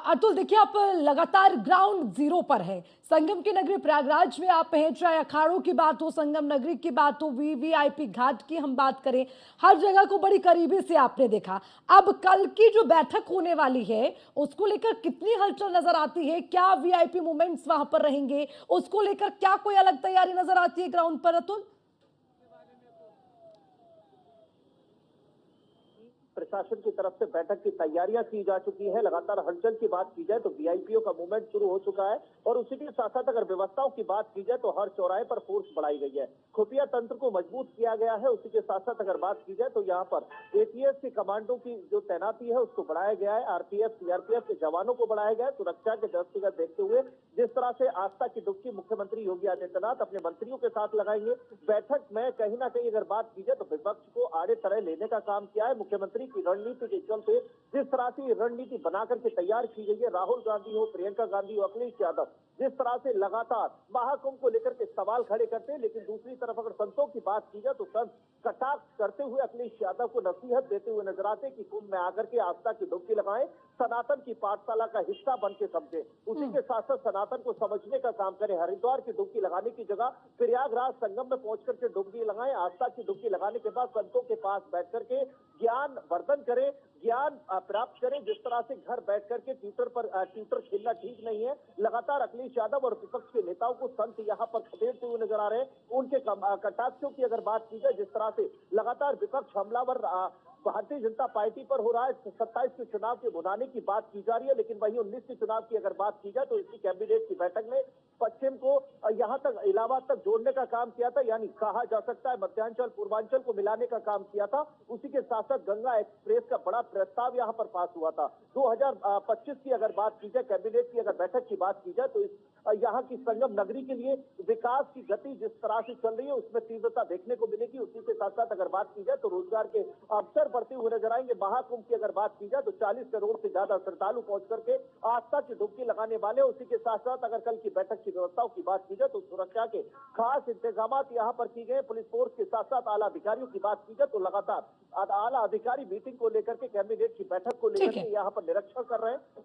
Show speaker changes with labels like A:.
A: अतुल, देखिए आप लगातार ग्राउंड जीरो पर हैं। संगम की नगरी प्रयागराज में आप हैं, चाहे अखाड़ों की बात हो, संगम नगरी की बात हो, वीवीआईपी घाट की हम बात करें, हर जगह को बड़ी करीबी से आपने देखा। अब कल की जो बैठक होने वाली है उसको लेकर कितनी हलचल नजर आती है? क्या वीआईपी मूवमेंट्स वहां पर रहेंगे? उसको लेकर क्या कोई अलग तैयारी नजर आती है ग्राउंड पर, अतुल?
B: प्रशासन की तरफ से बैठक की तैयारियां की जा चुकी है। लगातार हलचल की बात की जाए तो वीआईपीओ का मूवमेंट शुरू हो चुका है और उसी के साथ साथ अगर व्यवस्थाओं की बात की जाए तो हर चौराहे पर फोर्स बढ़ाई गई है। खुफिया तंत्र को मजबूत किया गया है। उसी के साथ साथ अगर बात की जाए तो यहाँ पर एटीएस के कमांडो की जो तैनाती है उसको बढ़ाया गया है। आरपीएफ सीआरपीएफ के जवानों को बढ़ाया गया है। सुरक्षा के दृष्टिगत देखते हुए जिस तरह से आस्था की डुबकी मुख्यमंत्री योगी आदित्यनाथ अपने मंत्रियों के साथ लगाएंगे, बैठक में कहीं ना कहीं अगर बात की जाए तो विपक्ष को आड़े तरह लेने का काम किया है। मुख्यमंत्री की रणनीति के चलते जिस तरह से रणनीति बनाकर के तैयार की गई है, राहुल गांधी हो, प्रियंका गांधी हो, अखिलेश यादव जिस तरह से लगातार महाकुंभ को लेकर के सवाल खड़े करते हैं, लेकिन दूसरी तरफ अगर संतों की बात की जाए तो संत कटाक्ष करते हुए अखिलेश यादव को नसीहत देते हुए नजर आते कि कुंभ में आकर के आस्था की डुबकी लगाएं, सनातन की पाठशाला का हिस्सा बन के समझे। उसी के साथ साथ सनातन को समझने का काम करें। हरिद्वार की डुबकी लगाने की जगह प्रयागराज संगम में पहुंच करके डुबकी लगाएं। आस्था की डुबकी लगाने के बाद संतों के पास बैठ करके ज्ञान वर्धन करें, ज्ञान प्राप्त करें। जिस तरह से घर बैठ करके ट्विटर खेलना ठीक नहीं है। लगातार अखिलेश यादव और विपक्ष के नेताओं को संत यहाँ पर खदेड़ते हुए नजर आ रहे हैं। उनके कटाक्षों की अगर बात की जाए, जिस तरह से लगातार विपक्ष हमलावर भारतीय जनता पार्टी पर हो रहा है। 27 के चुनाव के बुलाने की बात की जा रही है, लेकिन वही 19 के चुनाव की अगर बात की जाए तो इसकी कैबिनेट की बैठक में पश्चिम को यहाँ तक इलाहाबाद तक जोड़ने का काम किया था, यानी कहा जा सकता है मध्यांचल पूर्वांचल को मिलाने का काम किया था। उसी के साथ साथ गंगा एक्सप्रेस का बड़ा प्रस्ताव यहाँ पर पास हुआ था। 2025 की अगर बात की जाए, कैबिनेट की अगर बैठक की बात की जाए तो इस यहाँ की संगम नगरी के लिए विकास की गति जिस तरह से चल रही है उसमें तीव्रता देखने को मिलेगी। उसी के साथ साथ अगर बात की जाए तो रोजगार के अवसर बढ़ते हुए नजर आएंगे। महाकुंभ की अगर बात की जाए तो 40 करोड़ से ज्यादा श्रद्धालु पहुंच करके आस्था की डुबकी लगाने वाले। उसी के साथ साथ अगर कल की बैठक की व्यवस्थाओं की बात की जाए तो सुरक्षा के खास इंतजाम यहाँ पर किए गए। पुलिस फोर्स के साथ साथ आला अधिकारियों की बात की जाए तो लगातार आला अधिकारी मीटिंग को लेकर के कैबिनेट की बैठक को लेकर के यहाँ पर निरीक्षण कर रहे हैं।